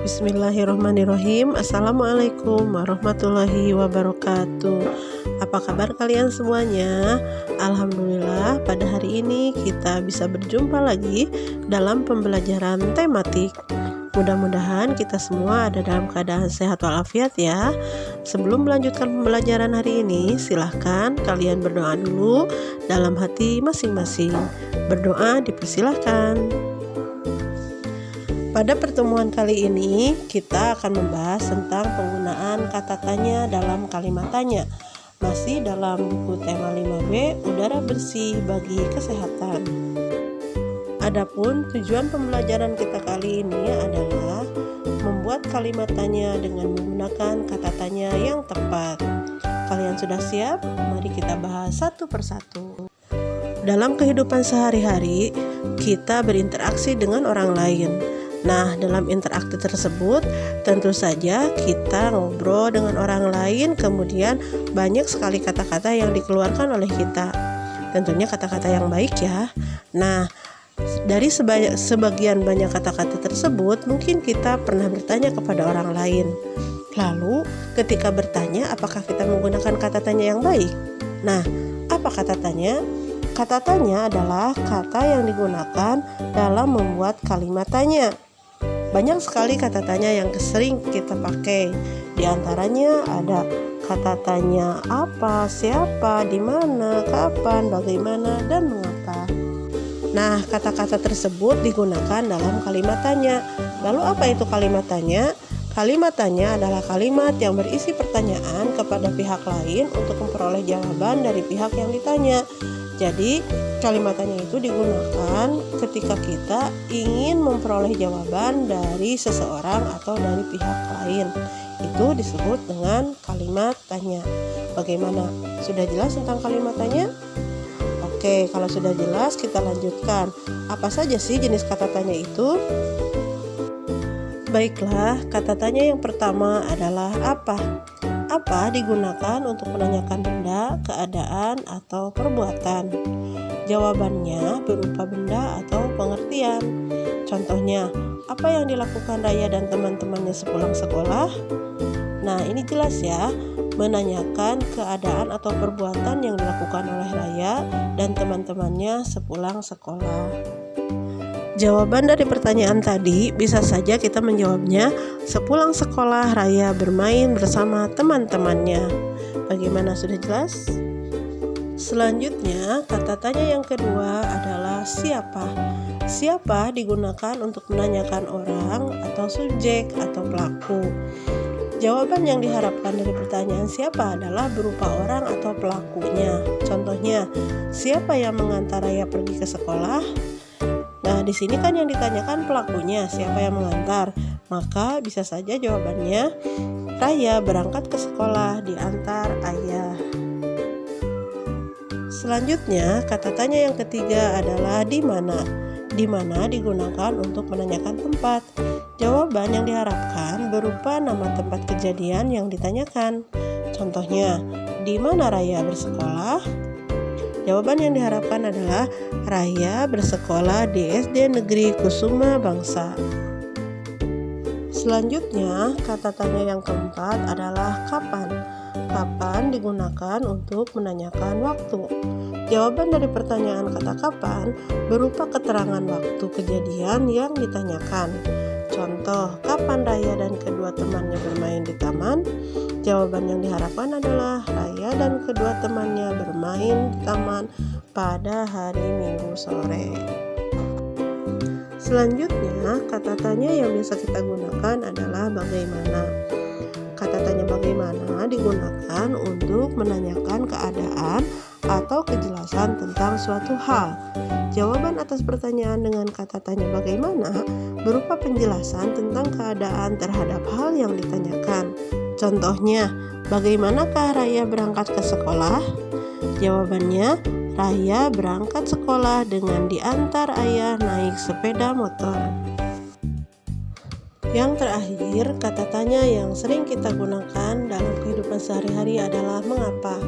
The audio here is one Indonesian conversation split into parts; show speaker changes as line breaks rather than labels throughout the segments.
Bismillahirrahmanirrahim. Assalamualaikum warahmatullahi wabarakatuh. Apa kabar kalian semuanya? Alhamdulillah, pada hari ini kita bisa berjumpa lagi dalam pembelajaran tematik. Mudah-mudahan kita semua ada dalam keadaan sehat walafiat ya. Sebelum melanjutkan pembelajaran hari ini, silahkan kalian berdoa dulu dalam hati masing-masing. Berdoa dipersilahkan. Pada pertemuan kali ini, kita akan membahas tentang penggunaan kata tanya dalam kalimat tanya. Masih dalam buku tema 5B, udara bersih bagi kesehatan. Adapun tujuan pembelajaran kita kali ini adalah membuat kalimat tanya dengan menggunakan kata tanya yang tepat. Kalian sudah siap? Mari kita bahas satu persatu. Dalam kehidupan sehari-hari, kita berinteraksi dengan orang lain. Nah, dalam interaksi tersebut, tentu saja kita ngobrol dengan orang lain, kemudian banyak sekali kata-kata yang dikeluarkan oleh kita. Tentunya kata-kata yang baik ya. Nah, dari sebagian banyak kata-kata tersebut, mungkin kita pernah bertanya kepada orang lain. Lalu, ketika bertanya, apakah kita menggunakan kata tanya yang baik? Nah, apa kata tanya? Kata tanya adalah kata yang digunakan dalam membuat kalimat tanya. Banyak sekali kata tanya yang sering kita pakai. Di antaranya ada kata tanya apa, siapa, di mana, kapan, bagaimana, dan mengapa. Nah, kata-kata tersebut digunakan dalam kalimat tanya. Lalu apa itu kalimat tanya? Kalimat tanya adalah kalimat yang berisi pertanyaan kepada pihak lain untuk memperoleh jawaban dari pihak yang ditanya. Jadi, kalimat tanya itu digunakan ketika kita ingin memperoleh jawaban dari seseorang atau dari pihak lain. Itu disebut dengan kalimat tanya. Bagaimana? Sudah jelas tentang kalimat tanya? Oke, kalau sudah jelas kita lanjutkan. Apa saja sih jenis kata tanya itu? Baiklah, kata tanya yang pertama adalah apa? Apa digunakan untuk menanyakan benda, keadaan, atau perbuatan. Jawabannya berupa benda atau pengertian. Contohnya, apa yang dilakukan Raya dan teman-temannya sepulang sekolah? Nah, ini jelas ya, menanyakan keadaan atau perbuatan yang dilakukan oleh Raya dan teman-temannya sepulang sekolah. Jawaban dari pertanyaan tadi bisa saja kita menjawabnya, sepulang sekolah Raya bermain bersama teman-temannya. Bagaimana, sudah jelas? Selanjutnya, kata tanya yang kedua adalah siapa. Siapa digunakan untuk menanyakan orang atau subjek atau pelaku. Jawaban yang diharapkan dari pertanyaan siapa adalah berupa orang atau pelakunya. Contohnya, siapa yang mengantar Raya pergi ke sekolah? Nah, di sini kan yang ditanyakan pelakunya, siapa yang mengantar. Maka bisa saja jawabannya, Raya berangkat ke sekolah diantar ayah. Selanjutnya, kata tanya yang ketiga adalah di mana. Di mana digunakan untuk menanyakan tempat. Jawaban yang diharapkan berupa nama tempat kejadian yang ditanyakan. Contohnya, di mana Raya bersekolah? Jawaban yang diharapkan adalah Raya bersekolah di SD Negeri Kusuma Bangsa. Selanjutnya, kata tanya yang keempat adalah kapan. Kapan digunakan untuk menanyakan waktu. Jawaban dari pertanyaan kata kapan berupa keterangan waktu kejadian yang ditanyakan. Contoh, kapan Raya dan kedua temannya bermain di taman? Jawaban yang diharapkan adalah Raya dan kedua temannya bermain di taman pada hari Minggu sore. Selanjutnya, kata tanya yang bisa kita gunakan adalah bagaimana. Kata tanya bagaimana digunakan untuk menanyakan keadaan atau kejelasan tentang suatu hal. Jawaban atas pertanyaan dengan kata tanya bagaimana berupa penjelasan tentang keadaan terhadap hal yang ditanyakan. Contohnya, bagaimanakah Raya berangkat ke sekolah? Jawabannya, Raya berangkat sekolah dengan diantar ayah naik sepeda motor. Yang terakhir, kata tanya yang sering kita gunakan dalam kehidupan sehari-hari adalah mengapa.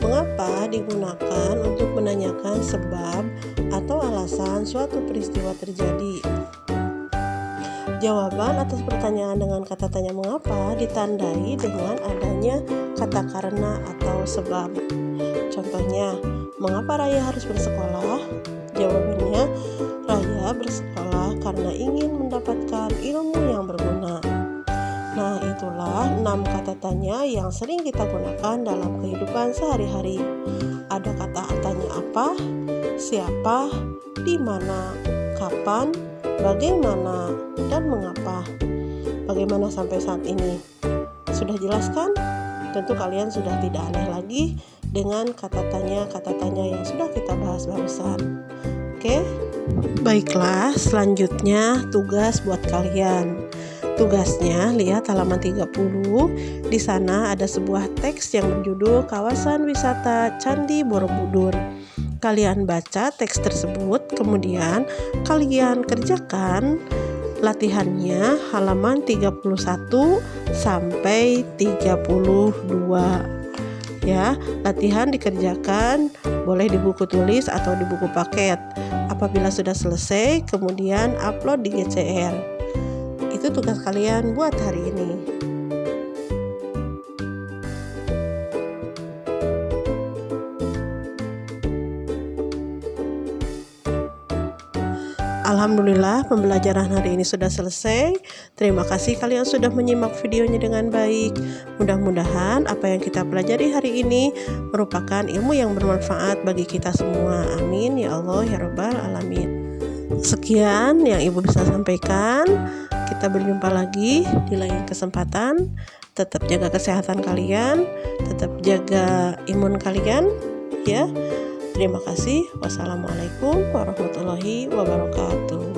Mengapa digunakan untuk menanyakan sebab atau alasan suatu peristiwa terjadi. Jawaban atas pertanyaan dengan kata tanya mengapa ditandai dengan adanya kata karena atau sebab. Contohnya, mengapa Raya harus bersekolah? Jawabannya, Raya bersekolah karena ingin mendapatkan ilmu yang berguna. Nah, itulah 6 kata tanya yang sering kita gunakan dalam kehidupan sehari-hari. Ada kata tanya apa, siapa, di mana, kapan, bagaimana, dan mengapa. Bagaimana sampai saat ini? Sudah jelas kan? Tentu kalian sudah tidak aneh lagi dengan kata tanya yang sudah kita bahas barusan. Oke? Baiklah, selanjutnya tugas buat kalian. Tugasnya lihat halaman 30. Di sana ada sebuah teks yang berjudul Kawasan Wisata Candi Borobudur. Kalian baca teks tersebut, kemudian kalian kerjakan latihannya halaman 31 sampai 32. Ya, latihan dikerjakan boleh di buku tulis atau di buku paket. Apabila sudah selesai, kemudian upload di GCR. Itu tugas kalian buat hari ini. Alhamdulillah, pembelajaran hari ini sudah selesai. Terima kasih kalian sudah menyimak videonya dengan baik. Mudah-mudahan apa yang kita pelajari hari ini merupakan ilmu yang bermanfaat bagi kita semua. Amin ya Allah ya Rabbal Alamin. Sekian yang Ibu bisa sampaikan. Kita berjumpa lagi di lain kesempatan. Tetap jaga kesehatan kalian, tetap jaga imun kalian, ya. Terima kasih. Wassalamualaikum warahmatullahi wabarakatuh.